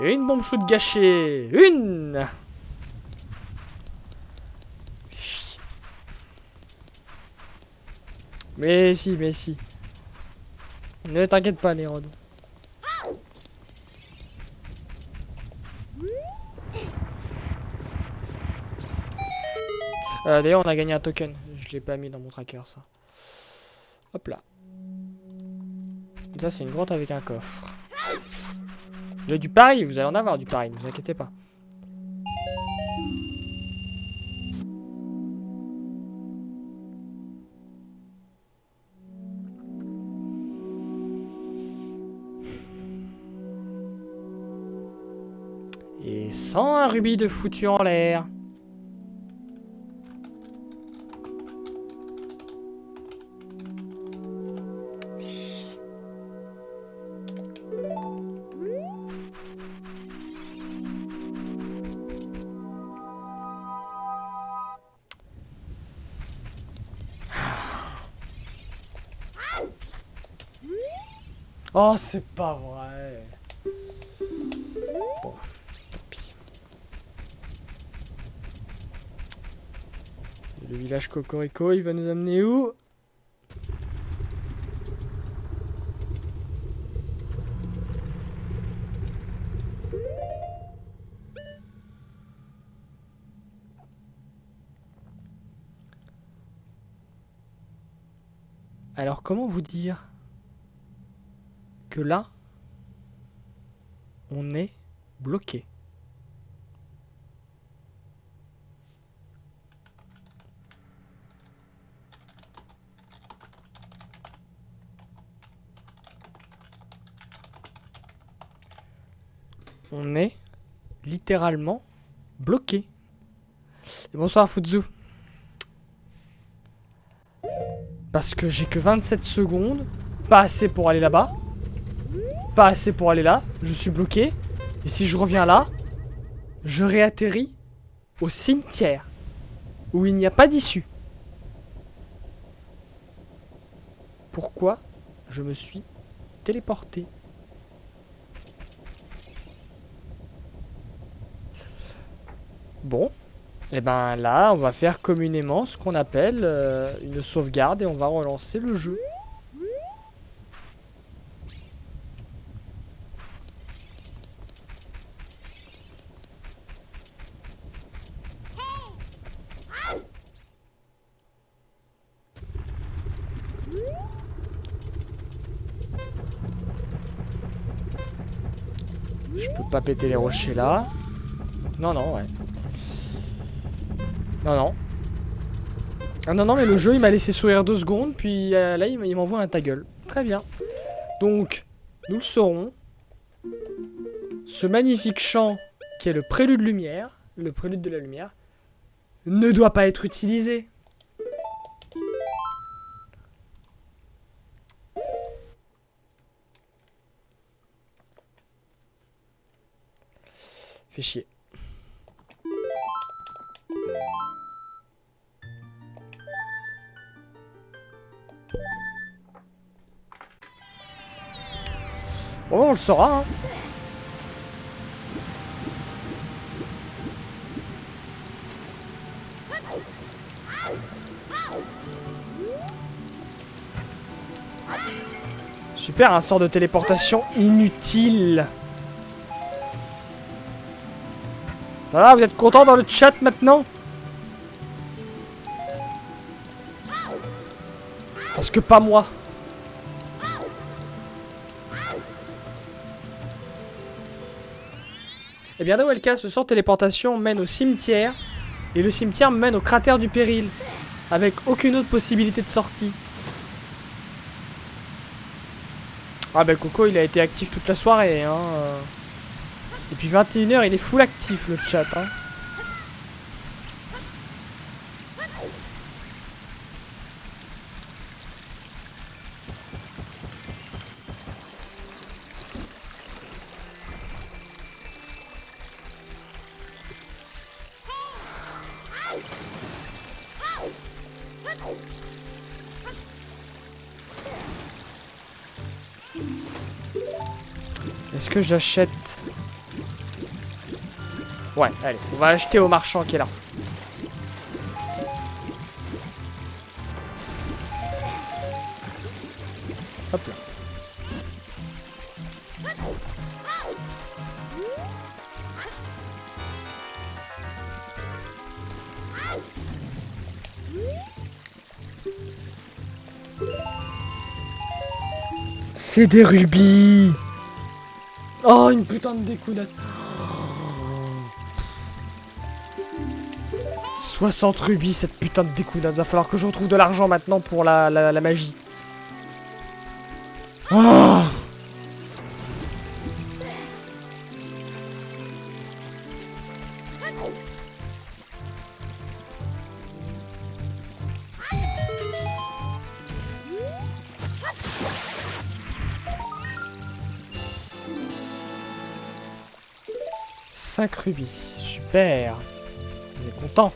Et une bombe shoot gâchée. Une. Mais si, mais si. Ne t'inquiète pas, Nérod. D'ailleurs, on a gagné un token. Je l'ai pas mis dans mon tracker, ça. Hop là. Ça, c'est une grotte avec un coffre. Vous avez du pari, vous allez en avoir du pari, ne vous inquiétez pas. Et sans un rubis de foutu en l'air. Oh, c'est pas vrai. Bon, tant pis. Le village Cocorico, il va nous amener où? Alors, comment vous dire que là, on est bloqué? On est littéralement bloqué. Et bonsoir Fuzu. Parce que j'ai que 27 secondes. Pas assez pour aller là-bas. Pas assez pour aller là. Je suis bloqué. Et si je reviens là, je réatterris au cimetière. Où il n'y a pas d'issue. Pourquoi je me suis téléporté? Bon. Et ben là, on va faire communément ce qu'on appelle une sauvegarde et on va relancer le jeu. Je peux pas péter les rochers là. Non, non, ouais. Non, non. Ah non, non, mais le jeu, il m'a laissé sourire 2 secondes, puis là, il m'envoie un ta gueule. Très bien. Donc, nous le saurons. Ce magnifique chant, qui est le prélude lumière, le prélude de la lumière, ne doit pas être utilisé. Fait chier. Bon, on le saura, hein. Super, un sort de téléportation inutile. Voilà, vous êtes content dans le chat maintenant? Parce que pas moi. Eh bien, Noelka, ce sort de téléportation mène au cimetière. Et le cimetière mène au cratère du péril. Avec aucune autre possibilité de sortie. Ah bah Coco, il a été actif toute la soirée, hein. Et puis 21h, il est full actif, le chat, hein. Est-ce que j'achète? Ouais, allez, on va acheter au marchand qui est là. Hop là. C'est des rubis. Oh, une putain de décounette. 60 rubis, cette putain de décounette. Va falloir que je retrouve de l'argent maintenant pour la magie. Oh. 5 rubis, super. On est content.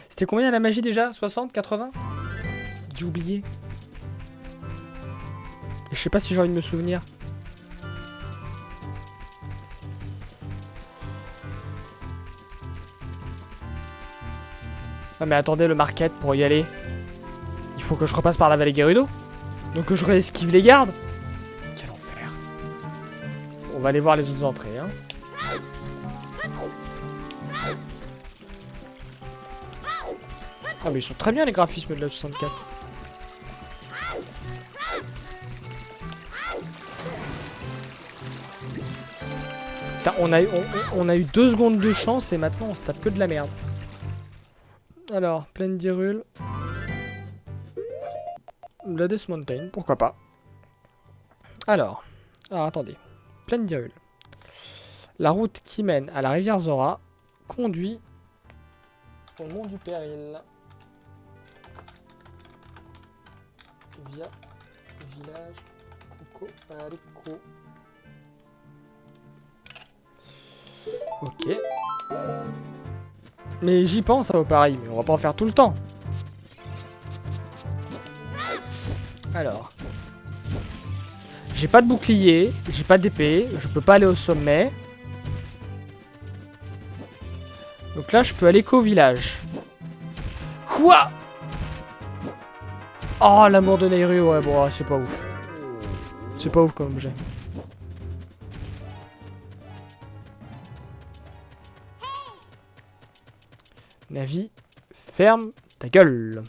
C'était combien la magie déjà? 60, 80? J'ai oublié. Et je sais pas si j'ai envie de me souvenir. Ah mais attendez, le market pour y aller. Il faut que je repasse par la vallée Gerudo. Donc que je réesquive les gardes. Quel enfer. On va aller voir les autres entrées, hein. Ah mais ils sont très bien les graphismes de la 64. Putain, on a eu 2 secondes de chance et maintenant on se tape que de la merde. Alors, pleine d'Hyrule. La Death Mountain, pourquoi pas. Alors, attendez. Plaine d'Hyrule. La route qui mène à la rivière Zora conduit au mont du Péril. Via village Coco Arico. Ok. Mais j'y pense, ça vaut pareil, mais on va pas en faire tout le temps. Alors. J'ai pas de bouclier, j'ai pas d'épée, je peux pas aller au sommet. Donc là, je peux aller qu'au village. Quoi? Oh, l'amour de Nehru, ouais, bon, c'est pas ouf. C'est pas ouf comme objet. Navi, ferme ta gueule.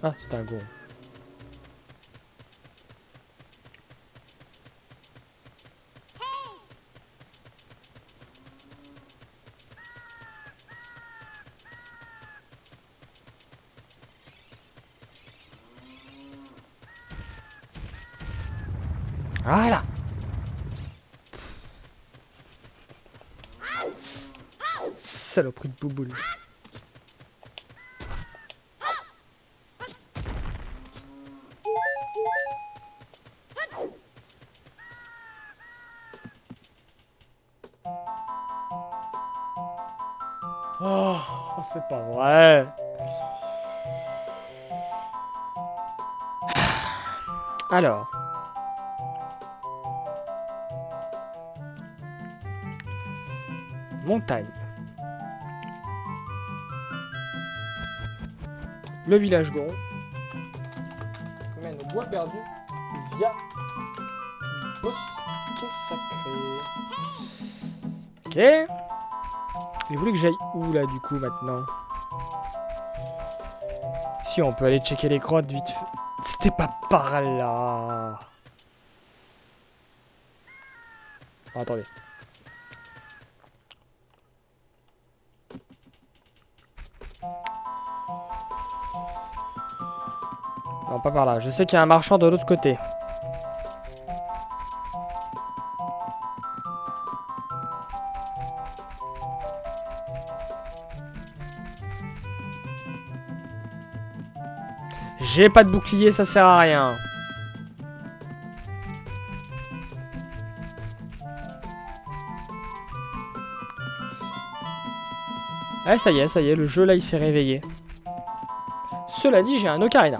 Ah, c'est un gros. Voilà. Saloperie de bouboule. Oh, c'est pas vrai. Alors. Montagne. Le village Goron. Mène au bois perdu via bosquet sacré. Ok. Et vous voulez que j'aille où là du coup maintenant? Si on peut aller checker les grottes vite fait. C'était pas par là. Oh, attendez. Non, pas par là. Je sais qu'il y a un marchand de l'autre côté. J'ai pas de bouclier, ça sert à rien. Ah, ça y est, le jeu là il s'est réveillé. Cela dit, j'ai un ocarina.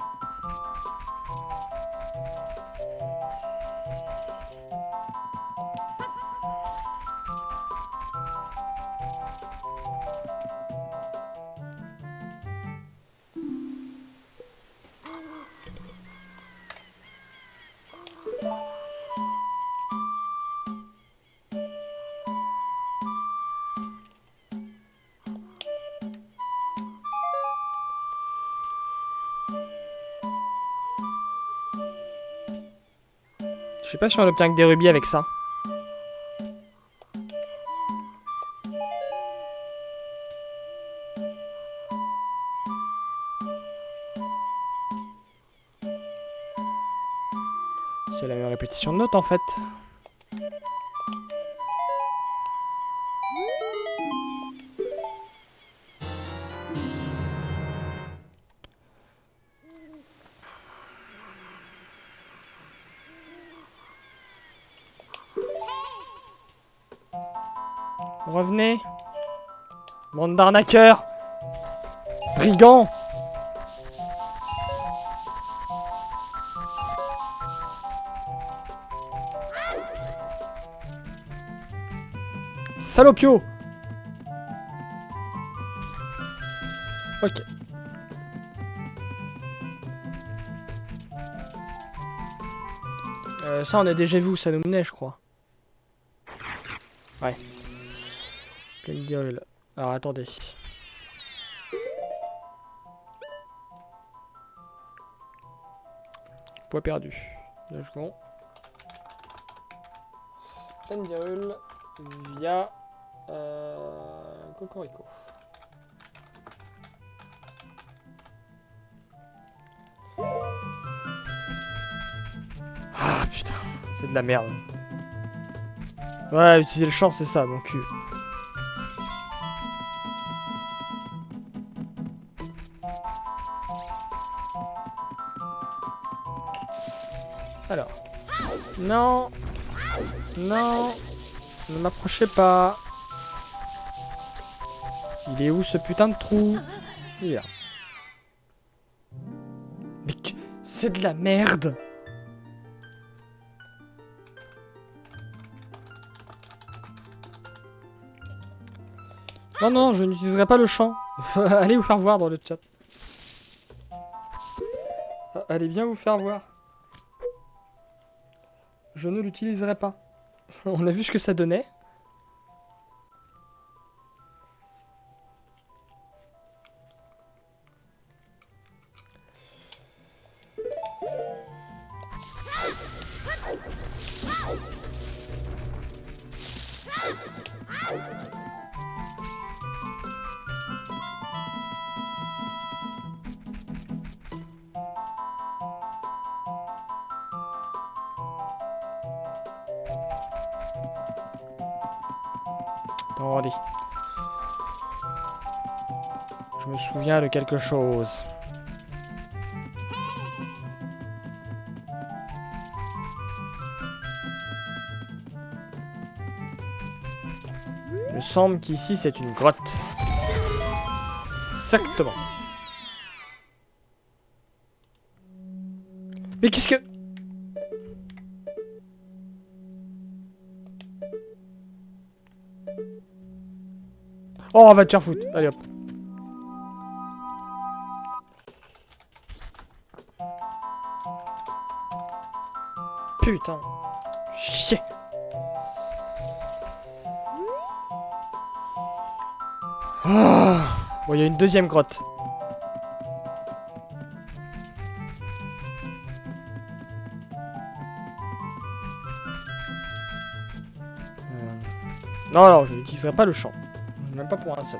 sais pas si on obtient que des rubis avec ça. C'est la même répétition de notes en fait. Revenez. Bande d'arnaqueurs. Brigands. Salopio. Ok. Ça on a déjà vu où ça nous menait je crois. Ouais. Alors attendez. Poids perdu. 2 secondes. Pendirule via Cocorico. Ah putain, c'est de la merde. Ouais, utiliser le champ, c'est ça, mon cul. Alors. Non. Non. Ne m'approchez pas. Il est où ce putain de trou? Il est là. Mais c'est de la merde. Non, non, je n'utiliserai pas le champ. Allez vous faire voir dans le chat. Allez bien vous faire voir. Je ne l'utiliserai pas. On a vu ce que ça donnait. Attendez. Je me souviens de quelque chose. Il me semble qu'ici c'est une grotte. Exactement. Mais qu'est-ce que... Oh, on va te faire foutre. Allez hop. Putain. Chier. Ah. Bon, il y a une deuxième grotte. Non, non, je n'utiliserai pas le champ. Même pas pour un seul.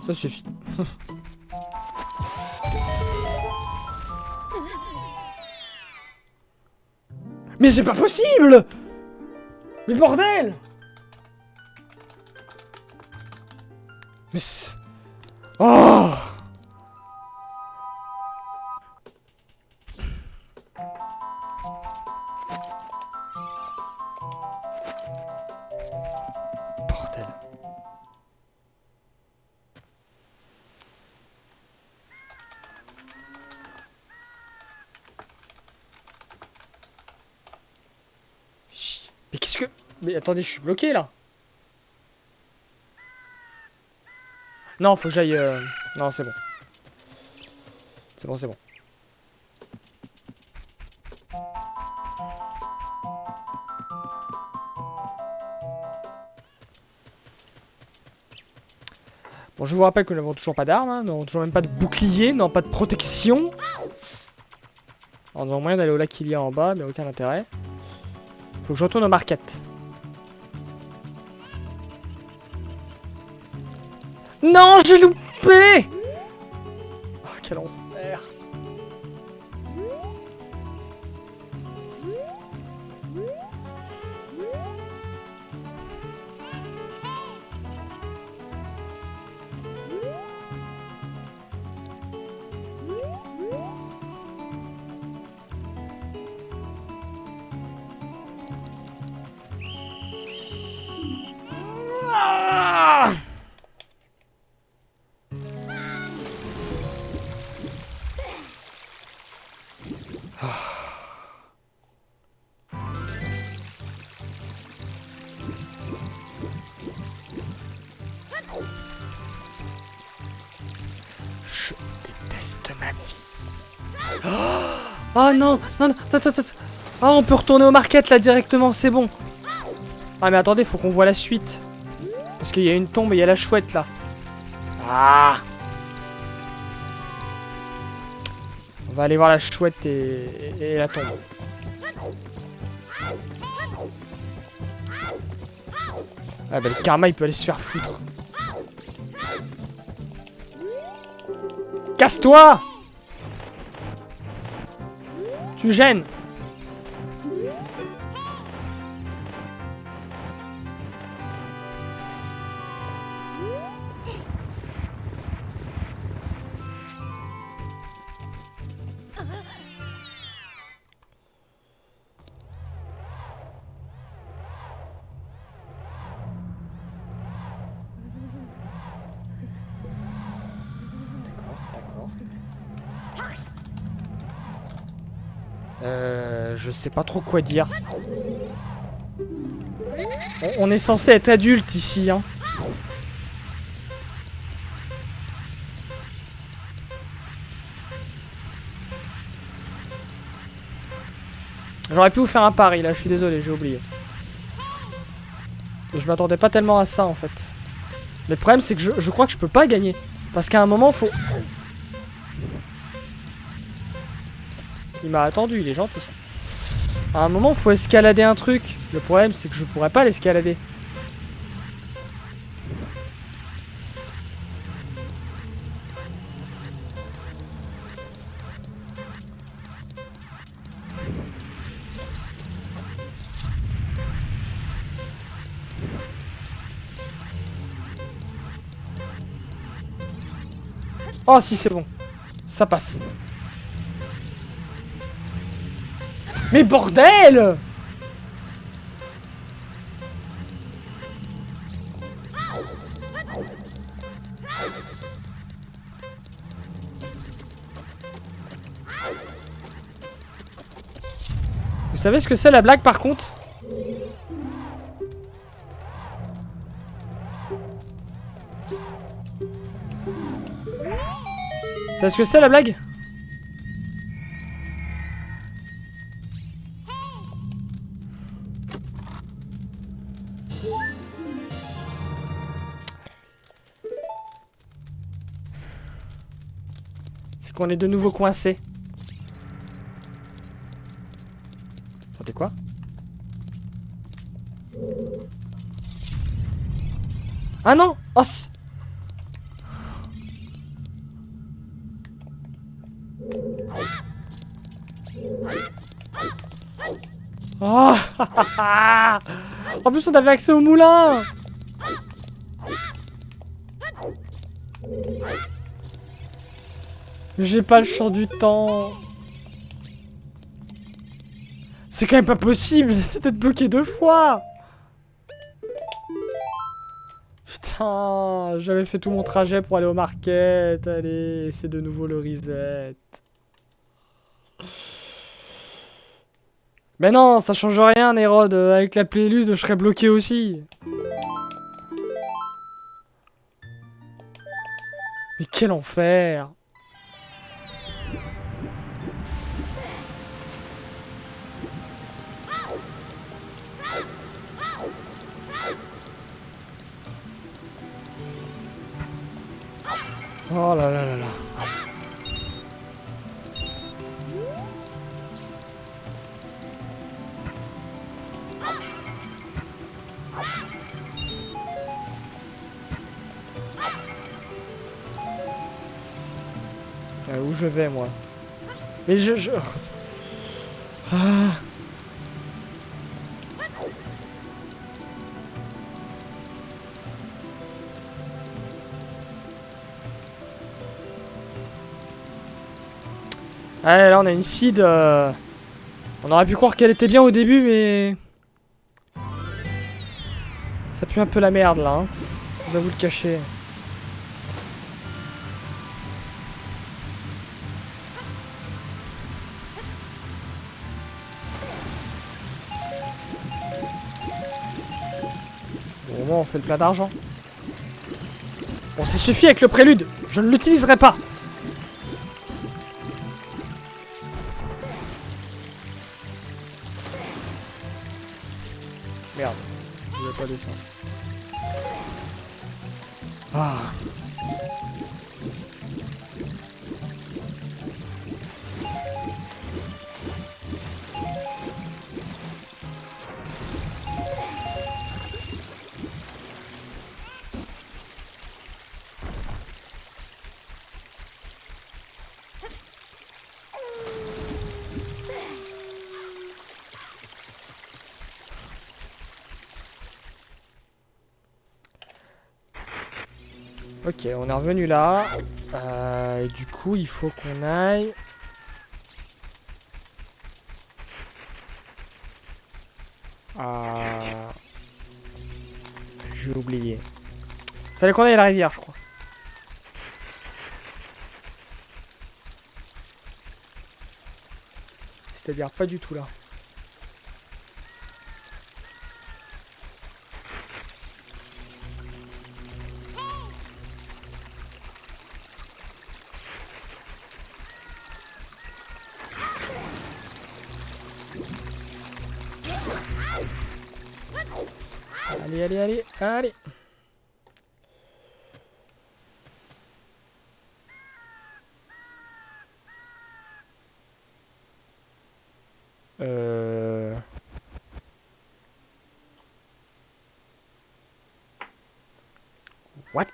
Ça suffit. Mais c'est pas possible! Mais bordel! Mais c'est... Oh! Bordel. Mais qu'est-ce que... Mais attendez, je suis bloqué là. Non, faut que j'aille... Non, c'est bon. C'est bon, c'est bon. Bon, je vous rappelle que nous n'avons toujours pas d'armes, hein, nous n'avons toujours même pas de bouclier, non, pas de protection. On a moyen d'aller au lac qu'il y a en bas, mais aucun intérêt. Faut que je retourne au market. Non, j'ai loupé! Oh, quel enfer! Ah! Je déteste ma vie. Oh non, non, non, attends, attends. Ah, on peut retourner au market là directement, c'est bon. Ah mais attendez, faut qu'on voit la suite. Parce qu'il y a une tombe et il y a la chouette là. Ah! On va aller voir la chouette et la tombe. Ah bah le karma il peut aller se faire foutre. Casse-toi! Tu gênes! Je sais pas trop quoi dire. On est censé être adulte ici, hein. J'aurais pu vous faire un pari là, je suis désolé, j'ai oublié. Je m'attendais pas tellement à ça en fait. Mais le problème c'est que je crois que je peux pas gagner. Parce qu'à un moment faut... Il m'a attendu, il est gentil. À un moment faut escalader un truc. Le problème c'est que je pourrais pas l'escalader. Oh si c'est bon. Ça passe. Mais bordel! Vous savez ce que c'est la blague par contre? Vous savez ce que c'est la blague? C'est qu'on est de nouveau coincé. Attendez quoi? Ah non! Oh si. Oh. En plus on avait accès au moulin. Mais j'ai pas le champ du temps. C'est quand même pas possible d'être bloqué 2 fois. Putain, j'avais fait tout mon trajet pour aller au market. Allez, c'est de nouveau le reset. Mais non, ça change rien, Nérode. Avec la playlist, je serais bloqué aussi. Mais quel enfer! Oh là là là là. Où je vais, moi? Mais Ah. Allez, là, on a une seed. On aurait pu croire qu'elle était bien au début, mais... Ça pue un peu la merde, là. Hein. On va vous le cacher. Au moins, on fait le plein d'argent. Bon, ça suffit avec le prélude. Je ne l'utiliserai pas. Merde. Je vais pas descendre. Ah. Ok, on est revenu là. Et du coup, il faut qu'on aille... J'ai oublié. Fallait qu'on aille à la rivière, je crois. C'est-à-dire pas du tout là. Allez, allez, allez, allez. What?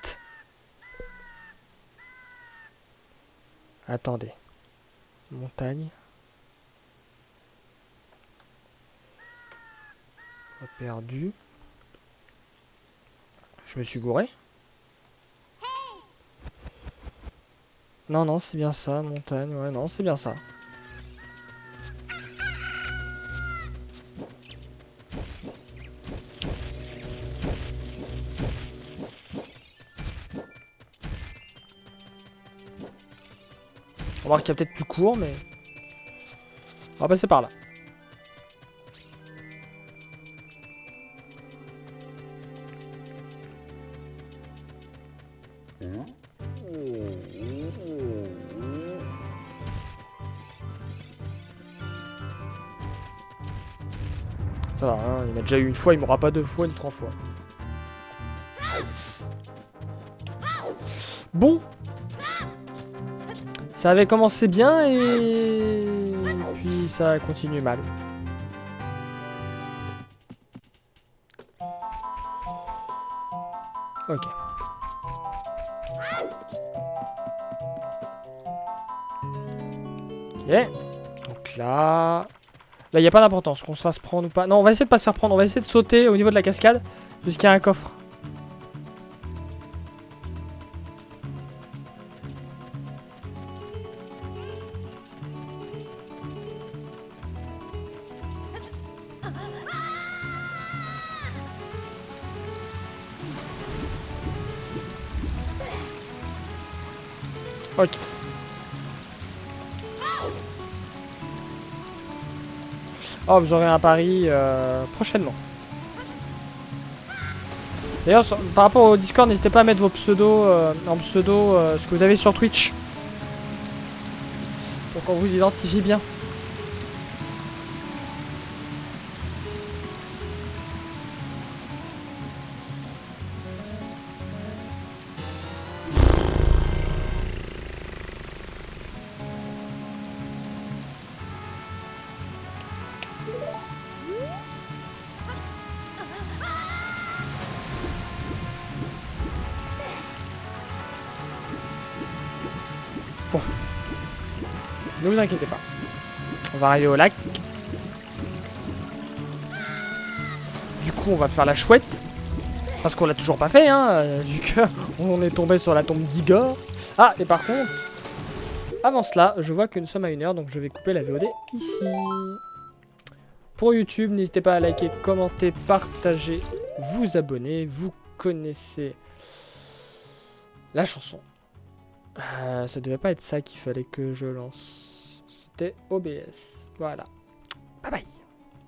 Attendez. Montagne. Perdu. Je me suis gouré? Non, non, c'est bien ça, montagne. Ouais, non, c'est bien ça. On va voir qu'il y a peut-être plus court, mais... On va passer par là. Ça va, hein, il m'a déjà eu une fois, il m'aura pas deux fois ni trois fois. Bon. Ça avait commencé bien et... puis ça continue mal. Ok. Ok. Donc là... Là, il n'y a pas d'importance qu'on se fasse prendre ou pas. Non, on va essayer de pas se faire prendre. On va essayer de sauter au niveau de la cascade. Puisqu'il y a un coffre. Ok. Oh, vous aurez un pari prochainement. D'ailleurs, par rapport au Discord, n'hésitez pas à mettre vos pseudos en pseudo ce que vous avez sur Twitch. Pour qu'on vous identifie bien. Ne vous inquiétez pas. On va arriver au lac. Du coup, on va faire la chouette. Parce qu'on l'a toujours pas fait, hein, vu qu'on est tombé sur la tombe d'Igor. Ah, et par contre, avant cela, je vois que nous sommes à 1 heure, donc je vais couper la VOD ici. Pour YouTube, n'hésitez pas à liker, commenter, partager, vous abonner. Vous connaissez la chanson. Ça devait pas être ça qu'il fallait que je lance. C'était OBS. Voilà. Bye bye.